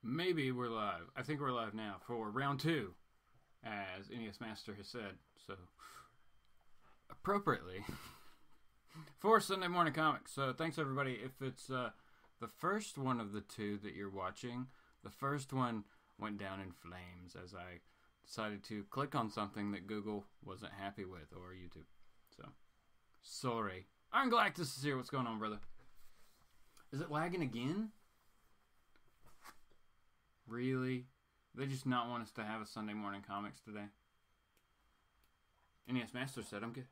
Maybe we're live. I think we're live now for round two, as NES Master has said. So, appropriately, for Sunday Morning Comics. So, thanks everybody. If it's the first one of the two that you're watching, the first one went down in flames as I decided to click on something that Google wasn't happy with, or YouTube. So, sorry. Iron Galactus is here. What's going on, brother? Is it lagging again? Really? They just not want us to have a Sunday Morning Comics today? NES Master said I'm good.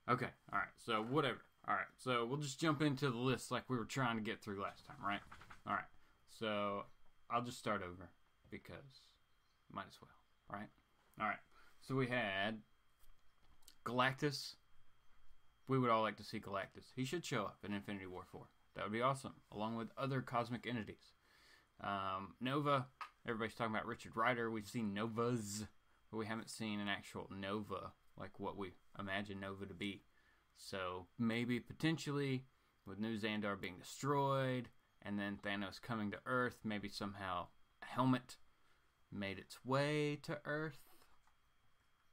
Okay, alright, so whatever. Alright, so we'll just jump into the list like we were trying to get through last time, right? Alright, so I'll just start over because might as well, right? Alright, so we had Galactus. We would all like to see Galactus. He should show up in Infinity War 4. That would be awesome, along with other cosmic entities. Nova, everybody's talking about Richard Rider. We've seen Novas, but we haven't seen an actual Nova, like what we imagine Nova to be. So maybe potentially with New Xandar being destroyed and then Thanos coming to Earth, maybe somehow a helmet made its way to Earth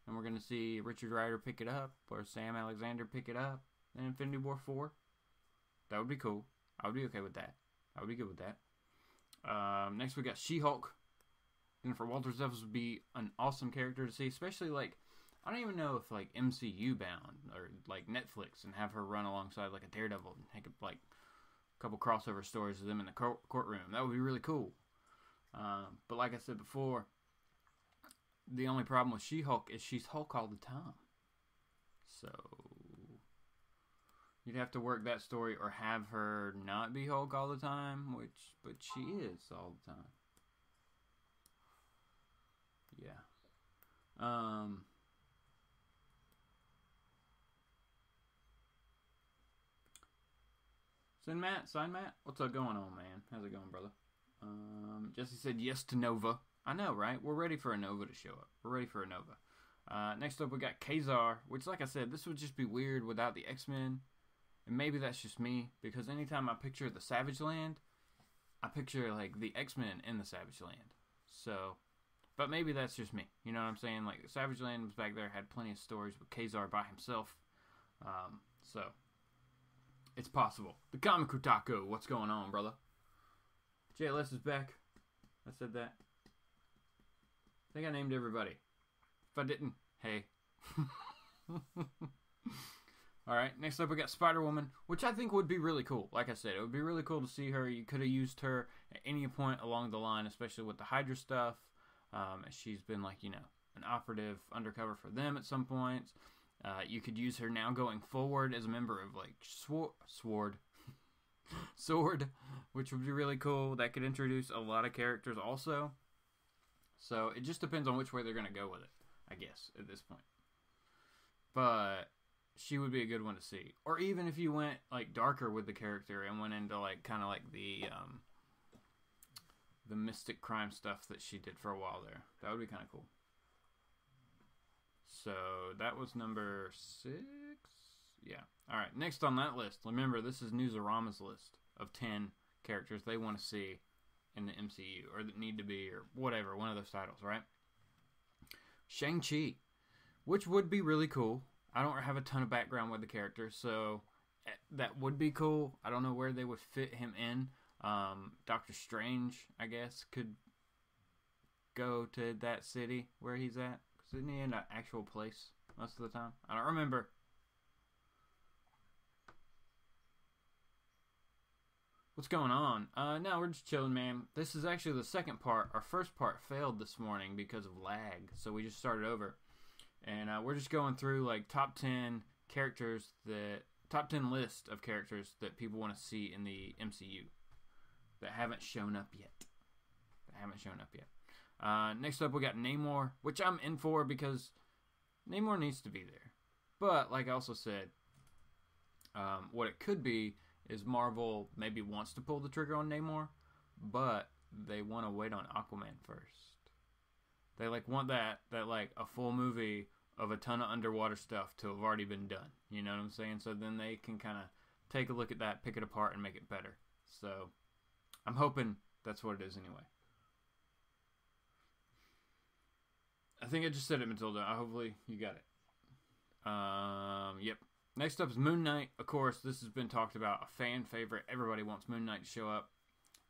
and we're going to see Richard Rider pick it up or Sam Alexander pick it up in Infinity War 4. That would be cool. I would be okay with that. I would be good with that. Next we got She-Hulk. Jennifer Walters Evans would be an awesome character to see, especially like I don't even know if like MCU bound or like Netflix and have her run alongside like a Daredevil and take like a couple crossover stories of them in the courtroom. That would be really cool. But like I said before, the only problem with She-Hulk is she's Hulk all the time. So you'd have to work that story or have her not be Hulk all the time, but she is all the time. Yeah. Sign Matt, what's up going on, man? How's it going, brother? Jesse said yes to Nova. I know, right? We're ready for a Nova to show up. We're ready for a Nova. Next up, we got Kazar, which, like I said, this would just be weird without the X-Men. And maybe that's just me, because anytime I picture the Savage Land, I picture, like, the X-Men in the Savage Land. So, but maybe that's just me. You know what I'm saying? Like, Savage Land was back there, had plenty of stories with Kazar by himself. So, it's possible. The Comic Otaku, what's going on, brother? JLS is back. I said that. I think I named everybody. If I didn't, hey. Alright, next up we got Spider-Woman, which I think would be really cool. Like I said, it would be really cool to see her. You could have used her at any point along the line, especially with the Hydra stuff. She's been like, you know, an operative undercover for them at some points. You could use her now going forward as a member of like Sword, which would be really cool. That could introduce a lot of characters also. So it just depends on which way they're going to go with it, I guess, at this point. But she would be a good one to see. Or even if you went like darker with the character and went into like kind of like the mystic crime stuff that she did for a while there. That would be kind of cool. So that was number 6. Yeah. All right. Next on that list, remember this is Newsarama's list of 10 characters they want to see in the MCU or that need to be or whatever, one of those titles, right? Shang-Chi, which would be really cool. I don't have a ton of background with the character, so that would be cool. I don't know where they would fit him in. Doctor Strange, I guess, could go to that city where he's at. Because isn't he in an actual place most of the time? I don't remember. What's going on? No, we're just chilling, man. This is actually the second part. Our first part failed this morning because of lag, so we just started over. And we're just going through like top 10 characters top 10 list of characters that people want to see in the MCU that haven't shown up yet. Next up, we got Namor, which I'm in for because Namor needs to be there. But like I also said, what it could be is Marvel maybe wants to pull the trigger on Namor, but they want to wait on Aquaman first. They like want that like a full movie of a ton of underwater stuff to have already been done. You know what I'm saying? So then they can kind of take a look at that, pick it apart, and make it better. So I'm hoping That's what it is anyway. I think I just said it, Matilda. Hopefully you got it. Yep. Next up is Moon Knight. Of course, this has been talked about. A fan favorite. Everybody wants Moon Knight to show up.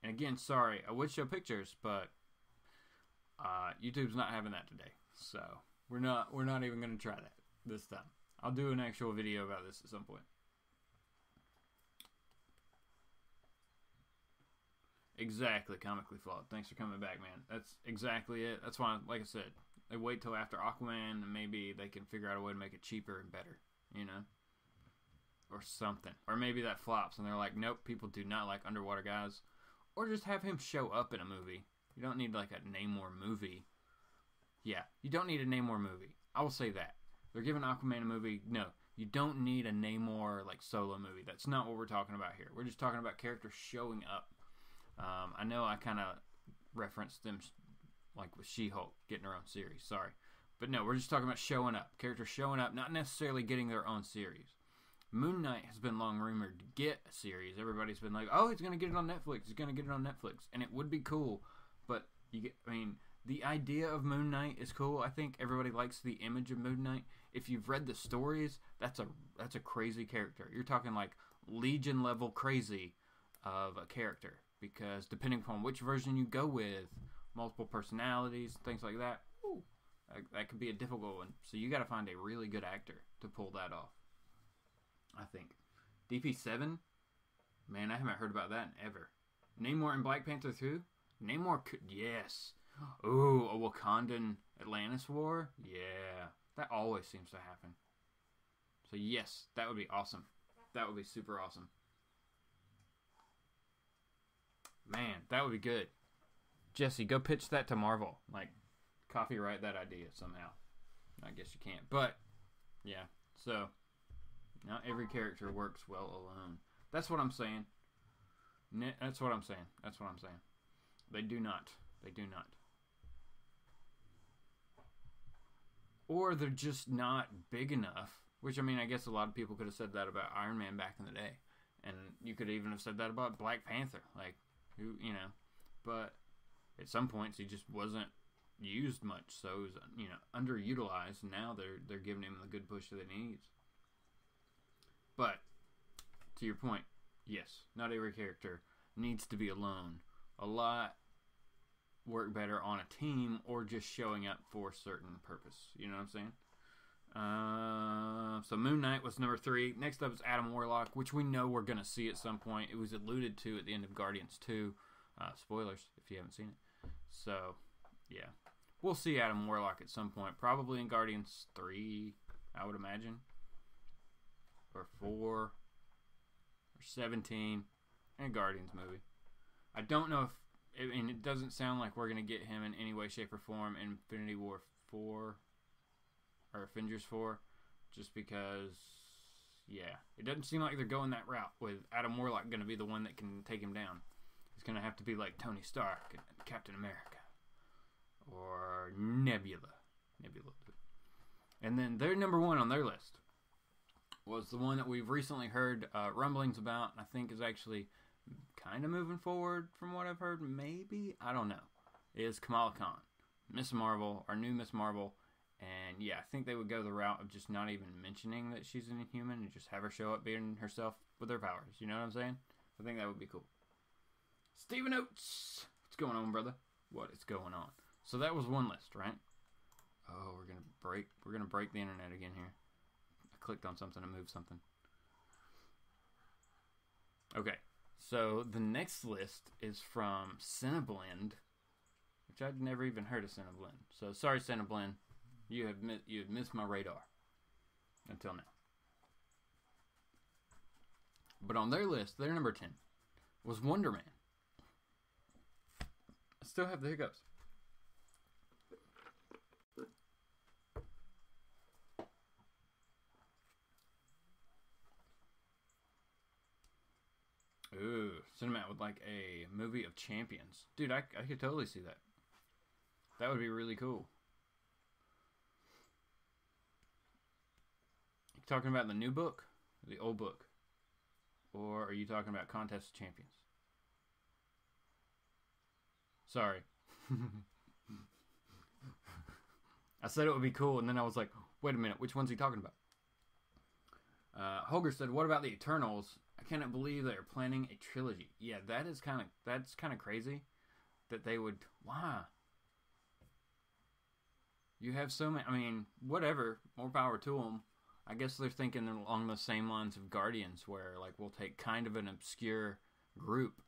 And again, sorry, I would show pictures, but YouTube's not having that today. So we're not even going to try that this time. I'll do an actual video about this at some point. Exactly, comically flawed. Thanks for coming back, man. That's exactly it. That's why, like I said, they wait till after Aquaman and maybe they can figure out a way to make it cheaper and better, you know? Or something. Or maybe that flops and they're like, nope, people do not like underwater guys. Or just have him show up in a movie. You don't need like a Namor movie. Yeah, you don't need a Namor movie. I will say that. They're giving Aquaman a movie. No, you don't need a Namor like solo movie. That's not what we're talking about here. We're just talking about characters showing up. I know I kind of referenced them like with She-Hulk getting her own series. Sorry. But no, we're just talking about showing up. Characters showing up, not necessarily getting their own series. Moon Knight has been long rumored to get a series. Everybody's been like, oh, he's going to get it on Netflix. He's going to get it on Netflix. And it would be cool. But, the idea of Moon Knight is cool. I think everybody likes the image of Moon Knight. If you've read the stories, that's a crazy character. You're talking like Legion level crazy of a character. Because depending upon which version you go with, multiple personalities, things like that, ooh, that could be a difficult one. So you got to find a really good actor to pull that off, I think. DP7? Man, I haven't heard about that in ever. Namor in Black Panther 2? Namor could, yes. Ooh, a Wakandan Atlantis war? Yeah. That always seems to happen. So yes, that would be awesome. That would be super awesome. Man, that would be good. Jesse, go pitch that to Marvel. Like, copyright that idea somehow. I guess you can't. But, yeah. So, not every character works well alone. That's what I'm saying. That's what I'm saying. That's what I'm saying. They do not. They do not. Or they're just not big enough. Which, I guess a lot of people could have said that about Iron Man back in the day. And you could even have said that about Black Panther. Like, who, but at some points he just wasn't used much, so it was, underutilized. Now they're giving him the good push that he needs. But to your point, yes, not every character needs to be alone. A lot work better on a team or just showing up for a certain purpose. You know what I'm saying? So Moon Knight was number 3. Next up is Adam Warlock, which we know we're going to see at some point. It was alluded to at the end of Guardians 2. Spoilers if you haven't seen it. So, yeah. We'll see Adam Warlock at some point. probably in Guardians 3, I would imagine. Or 4. Or 17. And Guardians movie. I don't know if... it doesn't sound like we're going to get him in any way, shape, or form in Infinity War 4. Or Avengers 4, just because, yeah, it doesn't seem like they're going that route with Adam Warlock going to be the one that can take him down. He's going to have to be like Tony Stark and Captain America or Nebula. And then their number 1 on their list was the one that we've recently heard rumblings about, and I think is actually kind of moving forward from what I've heard. Maybe, I don't know. Is Kamala Khan, Miss Marvel, our new Miss Marvel. And yeah, I think they would go the route of just not even mentioning that she's an Inhuman and just have her show up being herself with her powers. You know what I'm saying? I think that would be cool. Steven Oates! What's going on, brother? What is going on? So that was one list, right? Oh, we're gonna break the internet again here. I clicked on something to move something. Okay, so the next list is from Cineblend, which I'd never even heard of Cineblend. So sorry, Cineblend. You have missed my radar until now. But on their list, their number 10 was Wonder Man. I still have the hiccups. Ooh, Cinematt would like a movie of champions. Dude, I could totally see that. That would be really cool. Talking about the new book, the old book, or are you talking about Contest of Champions? Sorry. I said it would be cool, and then I was like, wait a minute, which one's he talking about? Holger said, what about the Eternals? I cannot believe they are planning a trilogy. Yeah, that's kind of crazy that they would. Why? You have so many. I mean, whatever. More power to them. I guess they're thinking along the same lines of Guardians, where like we'll take kind of an obscure group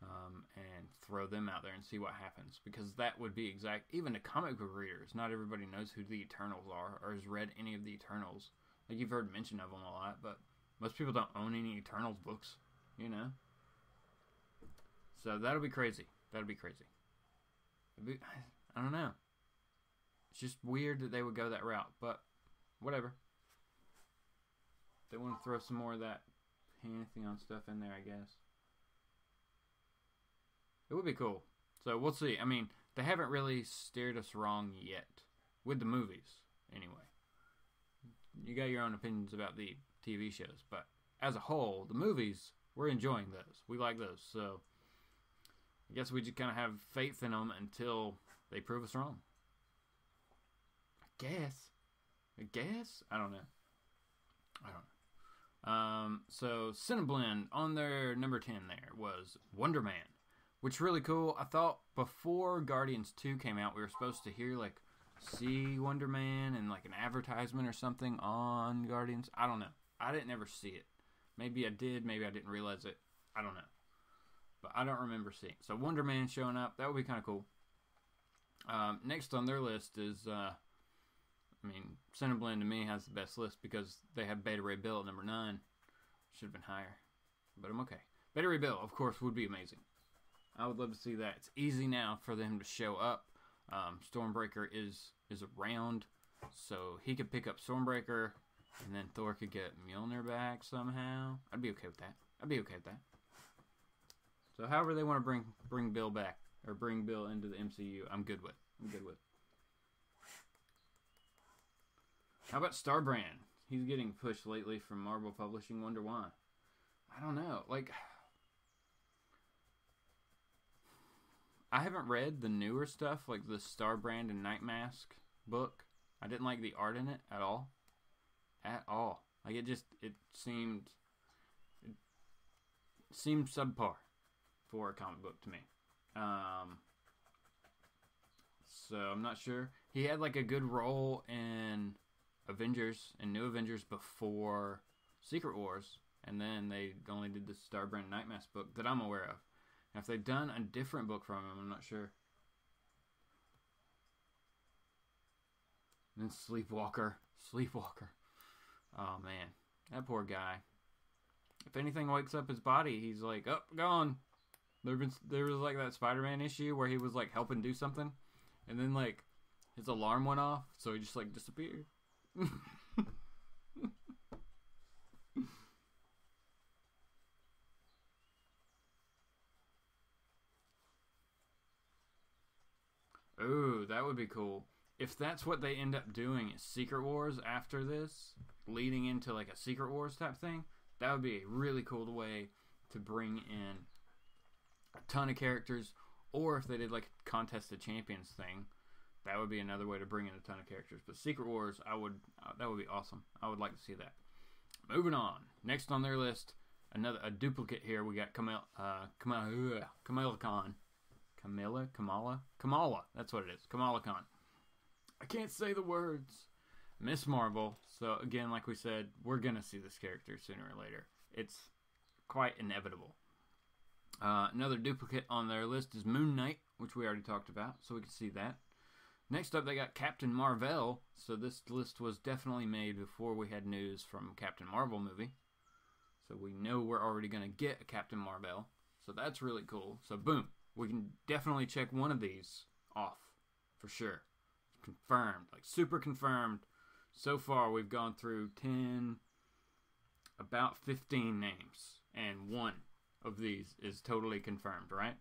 and throw them out there and see what happens. Because that would be exact. Even to comic book readers, not everybody knows who the Eternals are or has read any of the Eternals. Like, you've heard mention of them a lot, but most people don't own any Eternals books, you know? So that'll be crazy. That'll be crazy. I don't know. It's just weird that they would go that route, but whatever. They want to throw some more of that Pantheon stuff in there, I guess. It would be cool. So we'll see. I mean, they haven't really steered us wrong yet. With the movies, anyway. You got your own opinions about the TV shows, but as a whole, the movies, we're enjoying those. We like those, so I guess we just kind of have faith in them until they prove us wrong. I guess? I don't know. So Cineblend on their number 10 there was Wonder Man, which is really cool. I thought before Guardians 2 came out, we were supposed to hear like see Wonder Man and like an advertisement or something on Guardians. I don't know. I didn't ever see it. Maybe I did. Maybe I didn't realize it. I don't know. But I don't remember seeing it. So Wonder Man showing up. That would be kind of cool. Next on their list is, Cineblend to me has the best list because they have Beta Ray Bill at number 9. Should have been higher. But I'm okay. Beta Ray Bill, of course, would be amazing. I would love to see that. It's easy now for them to show up. Stormbreaker is around, so he could pick up Stormbreaker, and then Thor could get Mjolnir back somehow. I'd be okay with that. So however they want to bring Bill back, or bring Bill into the MCU, I'm good with. How about Starbrand? He's getting pushed lately from Marvel Publishing. Wonder why. I don't know. Like, I haven't read the newer stuff, like the Starbrand and Nightmask book. I didn't like the art in it at all. Like, it seemed subpar for a comic book to me. So I'm not sure. He had like a good role in Avengers and New Avengers before Secret Wars, and then they only did the Starbrand Nightmask book that I'm aware of. Now, if they've done a different book from him, I'm not sure. And then Sleepwalker. Oh man, that poor guy. If anything wakes up his body, he's like, oh, gone. There was like that Spider-Man issue where he was like helping do something, and then like his alarm went off, so he just like disappeared. Ooh, that would be cool. If that's what they end up doing is Secret Wars after this, leading into like a Secret Wars type thing, that would be a really cool way to bring in a ton of characters. Or if they did like a Contest of Champions thing, that would be another way to bring in a ton of characters. But Secret Wars, that would be awesome. I would like to see that. Moving on. Next on their list, a duplicate here. We got Kamala Khan. Kamala. That's what it is. Kamala Khan. I can't say the words. Miss Marvel. So again, like we said, we're gonna see this character sooner or later. It's quite inevitable. Another duplicate on their list is Moon Knight, which we already talked about, so we can see that. Next up, they got Captain Marvel. So this list was definitely made before we had news from Captain Marvel movie. So we know we're already going to get a Captain Marvel. So that's really cool. So boom, we can definitely check one of these off for sure. Confirmed, like super confirmed. So far, we've gone through about 15 names. And one of these is totally confirmed, right?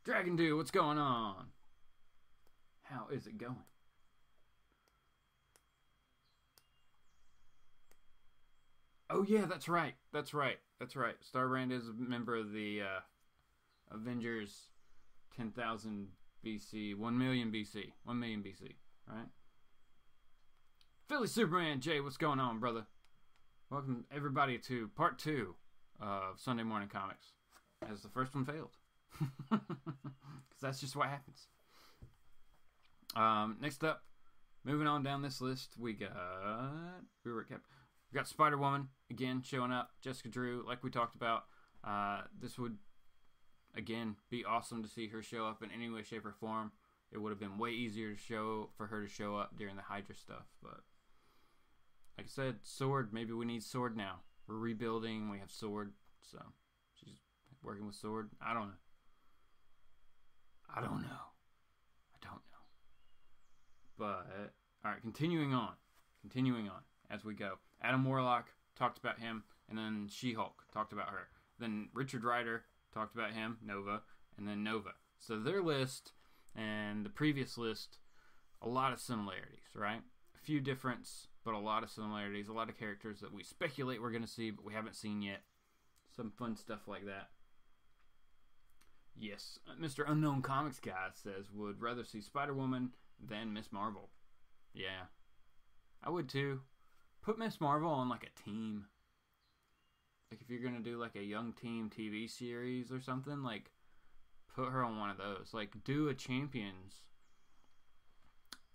Dragon Dew, what's going on? How is it going? Oh yeah, that's right. Starbrand is a member of the Avengers 10,000 BC, 1 million BC, 1 million BC, right? Philly Superman, Jay, what's going on, brother? Welcome everybody to part 2 of Sunday Morning Comics, as the first one failed. Because that's just what happens. Next up, moving on down this list, we got Spider-Woman again showing up. Jessica Drew, like we talked about. This would again be awesome to see her show up in any way, shape, or form. It would have been way easier for her to show up during the Hydra stuff, but like I said, Sword. Maybe we need Sword now. We're rebuilding. We have Sword, so she's working with Sword. I don't know. But all right, continuing on as we go. Adam Warlock, talked about him, and then She-Hulk, talked about her. Then Richard Rider, talked about him, Nova, and then Nova. So their list and the previous list, a lot of similarities, right? A few difference, but a lot of similarities. A lot of characters that we speculate we're going to see, but we haven't seen yet. Some fun stuff like that. Yes, Mr. Unknown Comics Guy says, would rather see Spider-Woman than Miss Marvel. Yeah, I would too. Put Miss Marvel on like a team. Like if you're going to do like a Young Team TV series or something, like put her on one of those. Like do a Champions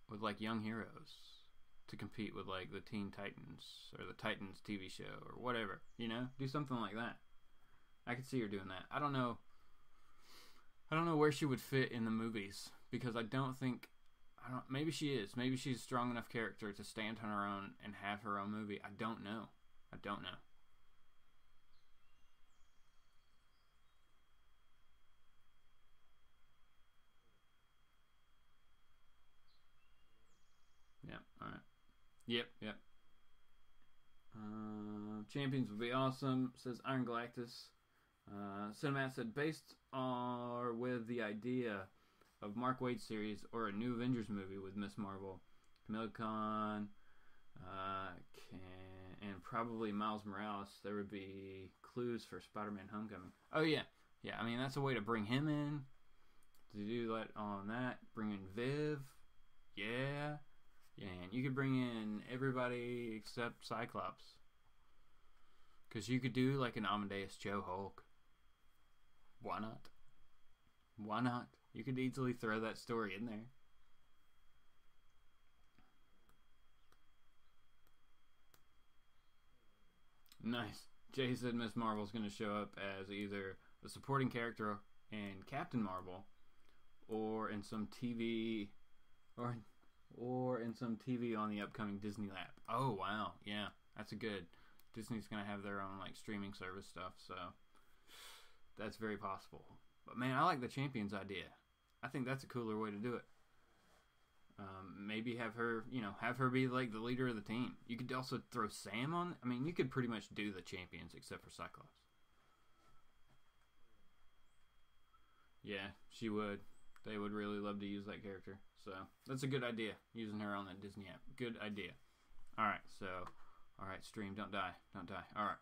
with like young heroes to compete with like the Teen Titans or the Titans TV show or whatever, you know? Do something like that. I could see her doing that. I don't know where she would fit in the movies because maybe she is. Maybe she's a strong enough character to stand on her own and have her own movie. I don't know. Yeah, alright. Yep. Champions would be awesome, says Iron Galactus. Cinemat said, based on with the idea of Mark Waid series or a new Avengers movie with Miss Marvel, Kamala Khan, and probably Miles Morales, there would be clues for Spider-Man Homecoming. Oh yeah. I mean that's a way to bring him in. To do that on that, bring in Viv. Yeah, and you could bring in everybody except Cyclops. Because you could do like an Amadeus Joe Hulk. Why not? You could easily throw that story in there. Nice. Jay said Miss Marvel's going to show up as either a supporting character in Captain Marvel or in some TV or in some TV on the upcoming Disney Lab. Oh, wow. Yeah, that's a good. Disney's going to have their own like streaming service stuff, so that's very possible. But man, I like the Champions idea. I think that's a cooler way to do it. Maybe have her be like the leader of the team. You could also throw Sam on. I mean, you could pretty much do the Champions except for Cyclops. Yeah, she would. They would really love to use that character. So that's a good idea, using her on that Disney app. Good idea. Alright, stream, don't die. Alright.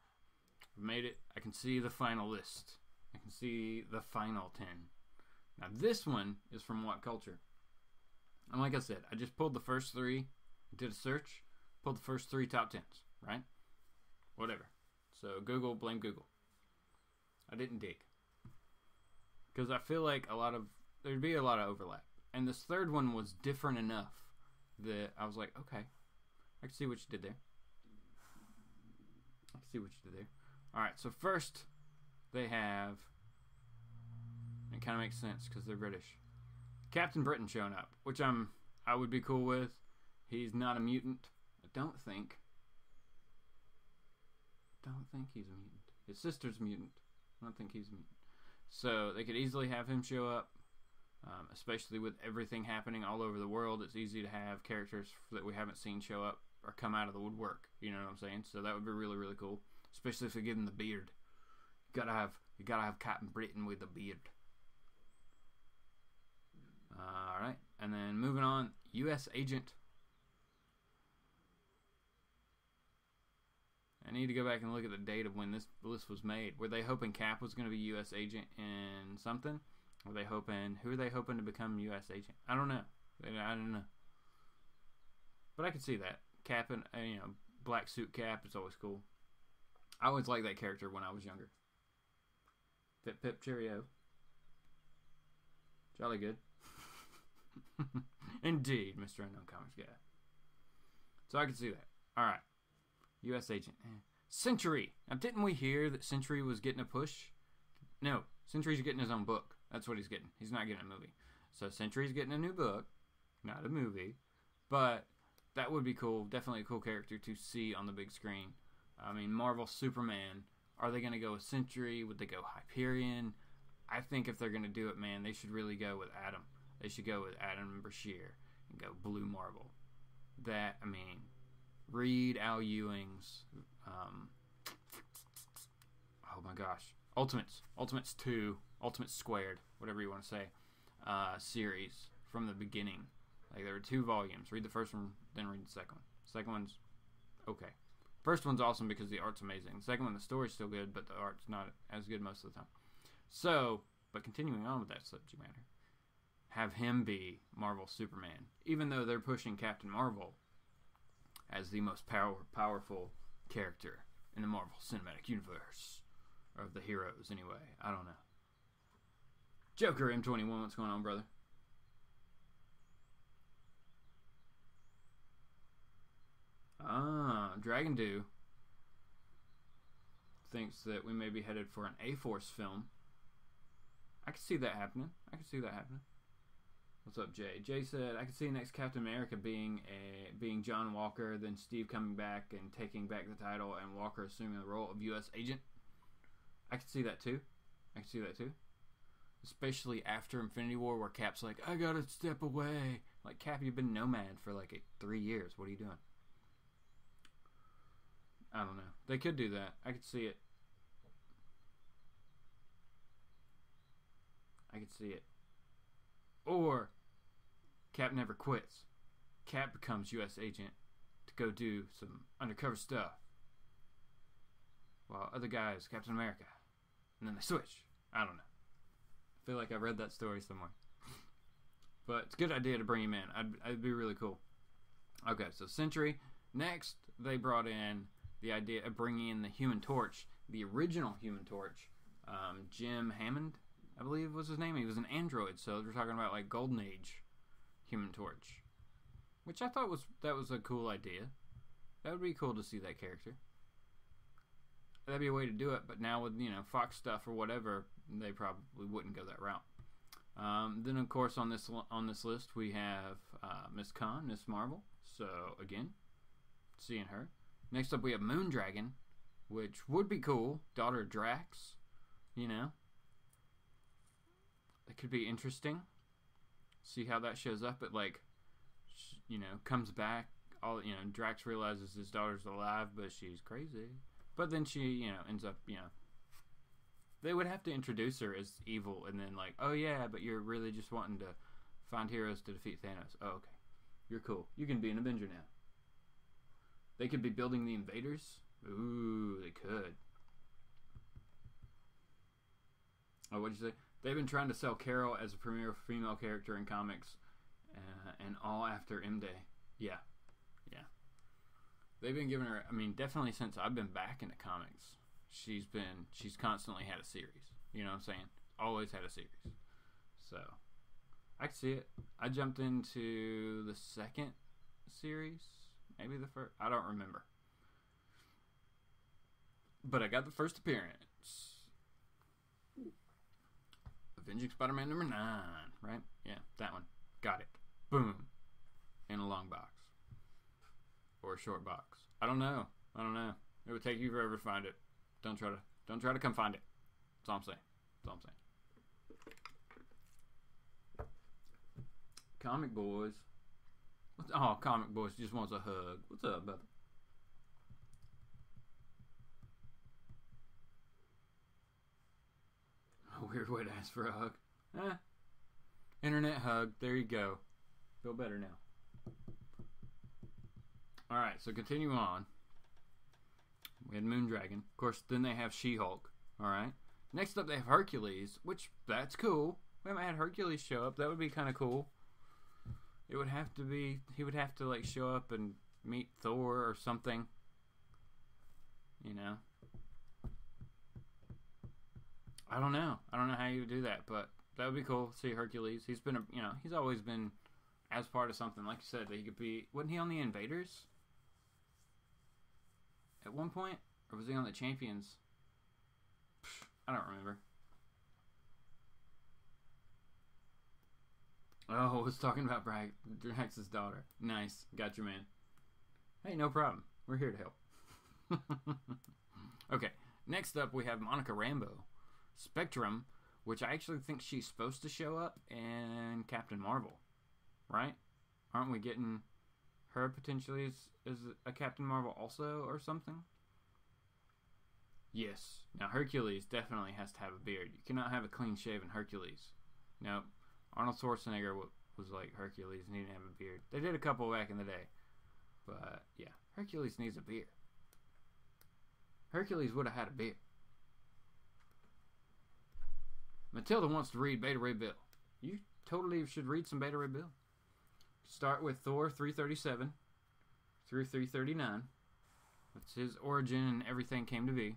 I've made it. I can see the final list. I can see the final 10. Now this one is from What Culture. And like I said, I just pulled the first 3, did a search, pulled the first 3 top 10s, right? Whatever. So Google, blame Google. I didn't dig. Because I feel like there'd be a lot of overlap. And this third one was different enough that I was like, okay, I can see what you did there. Alright, so first they have, it kind of makes sense because they're British, Captain Britain showing up, which I would be cool with. He's not a mutant. I don't think he's a mutant. His sister's a mutant. I don't think he's a mutant. So they could easily have him show up, especially with everything happening all over the world. It's easy to have characters that we haven't seen show up or come out of the woodwork. You know what I'm saying? So that would be really, really cool, especially if they give him the beard. You gotta have Captain Britain with the beard. Alright, and then moving on, U.S. Agent. I need to go back and look at the date of when this list was made. Were they hoping Cap was going to be U.S. agent in something? Were they hoping... Who are they hoping to become U.S. agent? I don't know. I don't know. But I could see that. Cap and, black suit Cap is always cool. I always liked that character when I was younger. Pip Pip Cheerio. Jolly good. Indeed, Mr. Unknown Comics guy. So I can see that. Alright. U.S. agent. Century. Now, didn't we hear that Century was getting a push? No. Century's getting his own book. That's what he's getting. He's not getting a movie. So Century's getting a new book. Not a movie. But that would be cool. Definitely a cool character to see on the big screen. I mean, Marvel Superman. Are they going to go with Century? Would they go Hyperion? I think if they're going to do it, man, they should really go with Adam. They should go with Adam Brashear and go Blue Marvel. That, I mean, read Al Ewing's, oh my gosh, Ultimates 2, Ultimates Squared, whatever you want to say, series from the beginning. Like, there were 2 volumes. Read the first one, then read the second one. Second one's okay. First one's awesome because the art's amazing. The second one, the story's still good, but the art's not as good most of the time. So, but continuing on with that subject matter, have him be Marvel Superman. Even though they're pushing Captain Marvel as the most powerful character in the Marvel Cinematic Universe. Or of the heroes, anyway. I don't know. Joker M21, what's going on, brother? Dragon Dew thinks that we may be headed for an A-Force film. I can see that happening. What's up, Jay? Jay said, I could see next Captain America being John Walker, then Steve coming back and taking back the title, and Walker assuming the role of U.S. agent. I could see that too. Especially after Infinity War, where Cap's like, I gotta step away. Like, Cap, you've been nomad for like 3 years. What are you doing? I don't know. They could do that. I could see it. Or Cap never quits. Cap becomes U.S. agent to go do some undercover stuff, while other guys, Captain America, and then they switch. I don't know. I feel like I read that story somewhere. But it's a good idea to bring him in. I'd be really cool. Okay, so Century. Next, they brought in the idea of bringing in the Human Torch, the original Human Torch. Jim Hammond, I believe was his name. He was an android, so we're talking about like Golden Age Human Torch, which I thought that was a cool idea. That would be cool to see that character. That'd be a way to do it, but now with Fox stuff or whatever, they probably wouldn't go that route. Then of course on this list we have Miss Khan, Miss Marvel. So again, seeing her. Next up we have Moondragon, which would be cool. Daughter of Drax, That could be interesting. See how that shows up. But comes back. Drax realizes his daughter's alive, but she's crazy. But then she, ends up, They would have to introduce her as evil, and then oh yeah, but you're really just wanting to find heroes to defeat Thanos. Oh, okay. You're cool. You can be an Avenger now. They could be building the Invaders. Ooh, they could. Oh, what'd you say? They've been trying to sell Carol as a premier female character in comics, and all after M-Day. Yeah. They've been giving her, definitely since I've been back into comics, she's constantly had a series. You know what I'm saying? Always had a series. So, I can see it. I jumped into the second series, maybe the first. I don't remember. But I got the first appearance. Avenging Spider-Man number 9, right? Yeah, that one. Got it. Boom. In a long box. Or a short box. I don't know. It would take you forever to find it. Don't try to come find it. That's all I'm saying. Comic Boys. Comic Boys just wants a hug. What's up, brother? A weird way to ask for a hug. Internet hug. There you go. Feel better now. Alright, so continue on. We had Moondragon. Of course, then they have She-Hulk. All right. Next up, they have Hercules, which, that's cool. We haven't had Hercules show up. That would be kind of cool. It would have to be... He would have to, like, show up and meet Thor or something. You know? I don't know. I don't know how you would do that, but that would be cool to see Hercules. He's been, he's always been as part of something. Like you said, that he could be... Wasn't he on the Invaders? At one point? Or was he on the Champions? I don't remember. Oh, I was talking about Drax's daughter. Nice. Got you, man. Hey, no problem. We're here to help. Okay. Next up, we have Monica Rambeau. Spectrum, which I actually think she's supposed to show up in Captain Marvel. Right? Aren't we getting her potentially as a Captain Marvel also or something? Yes. Now, Hercules definitely has to have a beard. You cannot have a clean-shaven Hercules. No. Arnold Schwarzenegger was like Hercules and he didn't have a beard. They did a couple back in the day. But, yeah. Hercules needs a beard. Hercules would have had a beard. Matilda wants to read Beta Ray Bill. You totally should read some Beta Ray Bill. Start with Thor 337 through 339. That's his origin and everything came to be.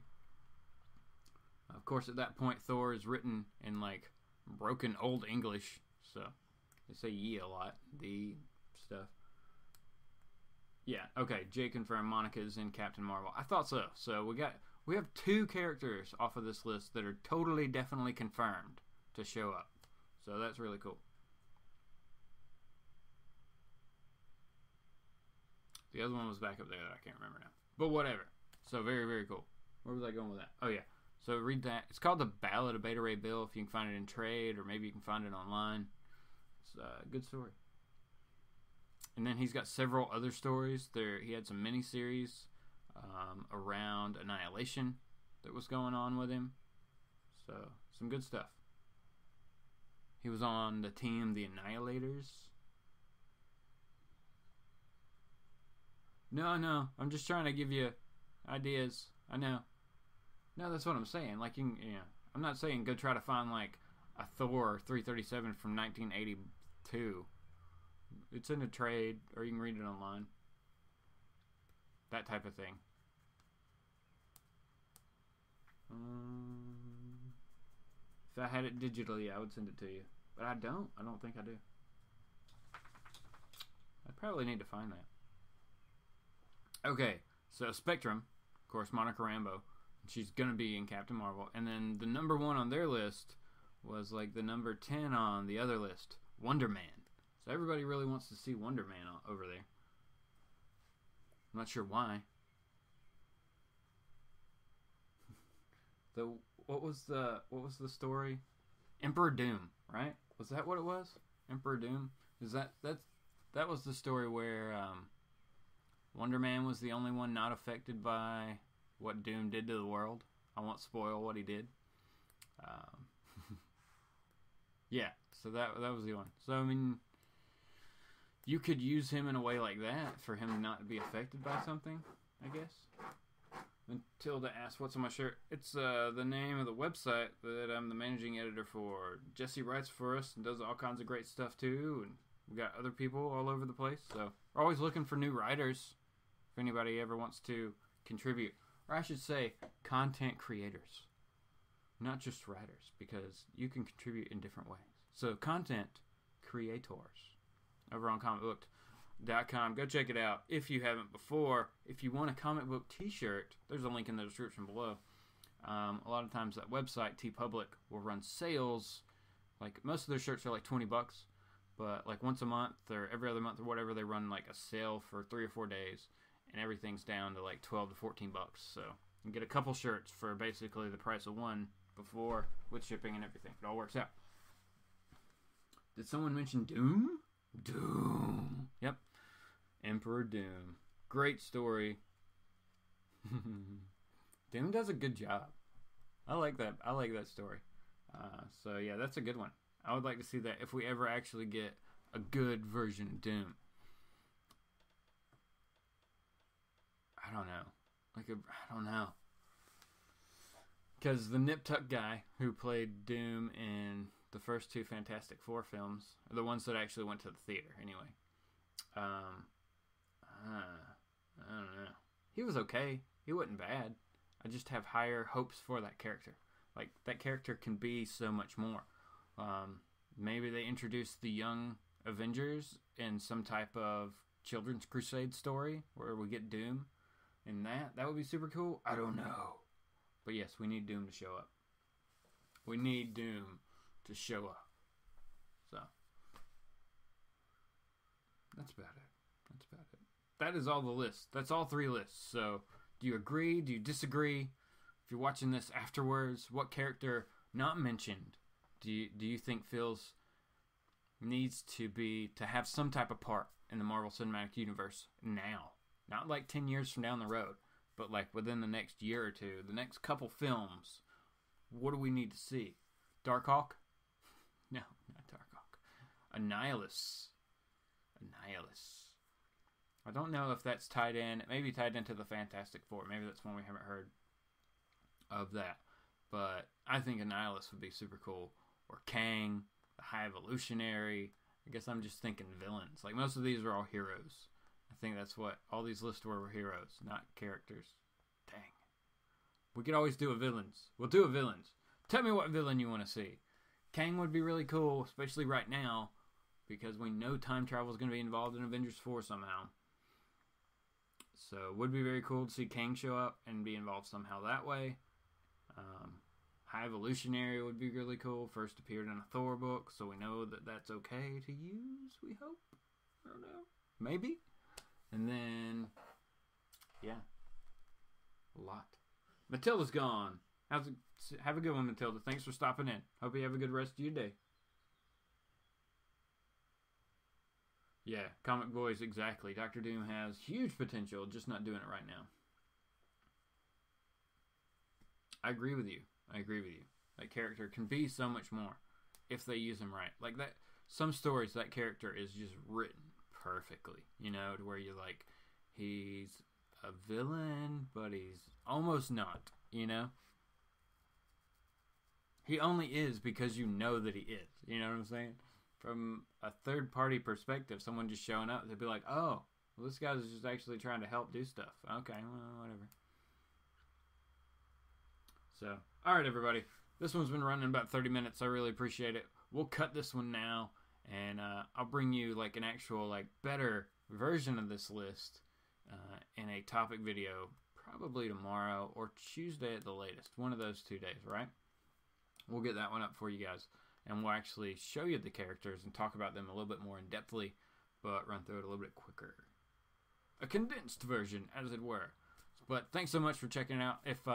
Of course, at that point, Thor is written in, like, broken Old English. So, they say ye a lot. The stuff. Yeah, okay. Jay confirmed Monica is in Captain Marvel. I thought so. So, we have 2 characters off of this list that are totally, definitely confirmed to show up. So, that's really cool. The other one was back up there that I can't remember now. But whatever. So, very, very cool. Where was I going with that? Oh, yeah. So, read that. It's called The Ballad of Beta Ray Bill. If you can find it in trade, or maybe you can find it online. It's a good story. And then he's got several other stories. He had some miniseries around Annihilation that was going on with him. So, some good stuff. He was on the team The Annihilators. No, I'm just trying to give you ideas. I know. No, that's what I'm saying. Like, I'm not saying go try to find, like, a Thor 337 from 1982. It's in a trade, or you can read it online. That type of thing. If I had it digitally, I would send it to you. But I don't. I don't think I do. I probably need to find that. Okay, so Spectrum, of course, Monica Rambeau. She's going to be in Captain Marvel. And then the number 1 on their list was like the number 10 on the other list, Wonder Man. So everybody really wants to see Wonder Man over there. I'm not sure why. What was the story? Emperor Doom, right? Was that what it was? Emperor Doom? Is that was the story where Wonder Man was the only one not affected by what Doom did to the world. I won't spoil what he did. Yeah, so that was the one. So, I mean, you could use him in a way like that for him not to be affected by something, I guess. Matilda asked, what's on my shirt? It's the name of the website that I'm the managing editor for. Jesse writes for us and does all kinds of great stuff, too. And we got other people all over the place. So, we're always looking for new writers. If anybody ever wants to contribute. Or I should say, content creators. Not just writers, because you can contribute in different ways. So, content creators. Over on comicbook.com. Go check it out if you haven't before. If you want a comic book t-shirt, there's a link in the description below. A lot of times that website, TeePublic, will run sales. Like, most of their shirts are like $20. But, like, once a month or every other month or whatever, they run, like, a sale for 3 or 4 days. And everything's down to like $12 to $14. So you can get a couple shirts for basically the price of one before with shipping and everything. It all works out. Did someone mention Doom? Doom. Yep. Emperor Doom. Great story. Doom does a good job. I like that. I like that story. So yeah, that's a good one. I would like to see that if we ever actually get a good version of Doom. I don't know. I don't know. Because the Nip Tuck guy who played Doom in the first two Fantastic Four films, are the ones that actually went to the theater, anyway. I don't know. He was okay. He wasn't bad. I just have higher hopes for that character. Like, that character can be so much more. Maybe they introduce the young Avengers in some type of Children's Crusade story where we get Doom. And that would be super cool. I don't know. But yes, we need Doom to show up. We need Doom to show up. So, that's about it. That is all the lists. That's all 3 lists. So, do you agree? Do you disagree? If you're watching this afterwards, what character not mentioned do you think needs to have some type of part in the Marvel Cinematic Universe now? Not like 10 years from down the road, but like within the next year or two, the next couple films. What do we need to see? Darkhawk? No, not Darkhawk. Annihilus. I don't know if that's tied in. It may be tied into the Fantastic Four. Maybe that's one we haven't heard of that. But I think Annihilus would be super cool. Or Kang, the High Evolutionary. I guess I'm just thinking villains. Like, most of these are all heroes. I think that's what all these lists were heroes, not characters. Dang. We could always do a villains. We'll do a villains. Tell me what villain you want to see. Kang would be really cool, especially right now, because we know time travel is going to be involved in Avengers 4 somehow. So it would be very cool to see Kang show up and be involved somehow that way. High Evolutionary would be really cool. First appeared in a Thor book, so we know that that's okay to use, we hope. I don't know. Maybe. And then, yeah. A lot. Matilda's gone. Have a good one, Matilda. Thanks for stopping in. Hope you have a good rest of your day. Yeah, Comic Boys, exactly. Dr. Doom has huge potential, just not doing it right now. I agree with you. That character can be so much more if they use him right. Like that, some stories, that character is just written perfectly, you know, to where you're like, he's a villain, but he's almost not, you know? He only is because you know that he is, you know what I'm saying? From a third-party perspective, someone just showing up, they'd be like, oh, well, this guy's just actually trying to help do stuff. Okay, well, whatever. So, alright, everybody. This one's been running about 30 minutes. I really appreciate it. We'll cut this one now, and I'll bring you, like, an actual, like, better version of this list in a topic video probably tomorrow or Tuesday at the latest. One of those 2 days, right? We'll get that one up for you guys. And we'll actually show you the characters and talk about them a little bit more in-depthly, but run through it a little bit quicker. A condensed version, as it were. But thanks so much for checking it out. If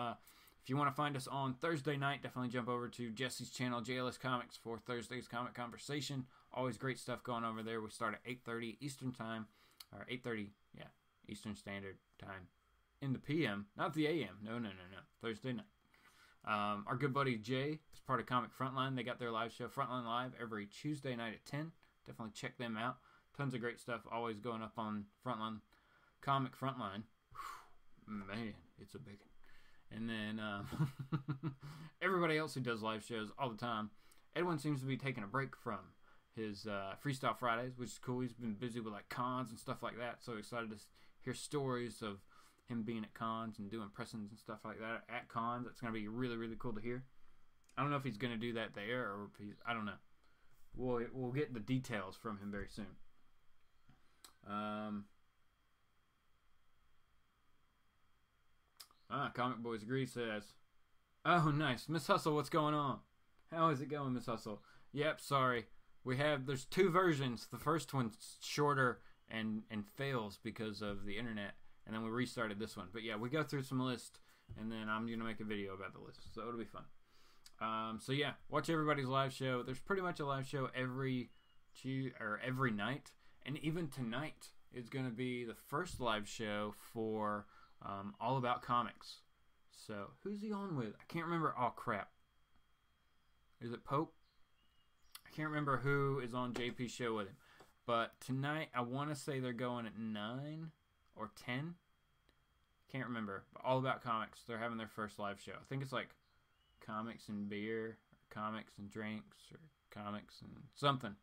you want to find us on Thursday night, definitely jump over to Jesse's channel, JLS Comics, for Thursday's Comic Conversation. Always great stuff going over there. We start at 8:30 Eastern Time, or 8:30, yeah, Eastern Standard Time in the PM, not the AM. No. Thursday night. Our good buddy Jay is part of ComicFrontline. They got their live show, Frontline Live, every Tuesday night at 10. Definitely check them out. Tons of great stuff always going up on Frontline, ComicFrontline. Man, it's a big one. And then everybody else who does live shows all the time. Edwin seems to be taking a break from his Freestyle Fridays, which is cool. He's been busy with like cons and stuff like that. So excited to hear stories of him being at cons and doing pressings and stuff like that at cons. That's going to be really, really cool to hear. I don't know if he's going to do that there or if he's, I don't know. We'll get the details from him very soon. Comic Boys Agree says, oh, nice. Miss Hustle, what's going on? How is it going, Miss Hustle? Yep, sorry. There's 2 versions. The first one's shorter and fails because of the internet. And then we restarted this one. But yeah, we go through some lists, and then I'm going to make a video about the list. So it'll be fun. So yeah, watch everybody's live show. There's pretty much a live show every night. And even tonight is going to be the first live show for All About Comics. So who's he on with? I can't remember. Oh, crap. Is it Pope? I can't remember who is on JP's show with him. But tonight, I want to say they're going at 9 or 10. Can't remember. But All About Comics. They're having their first live show. I think it's like Comics and Beer, or Comics and Drinks, or Comics and something.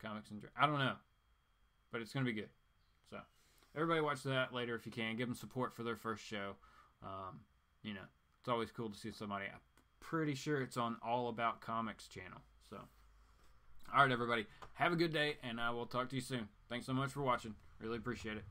Comics and Drinks. I don't know. But it's going to be good. So, everybody watch that later if you can. Give them support for their first show. You know, it's always cool to see somebody. I'm pretty sure it's on All About Comics channel. So, all right, everybody. Have a good day, and I will talk to you soon. Thanks so much for watching. Really appreciate it.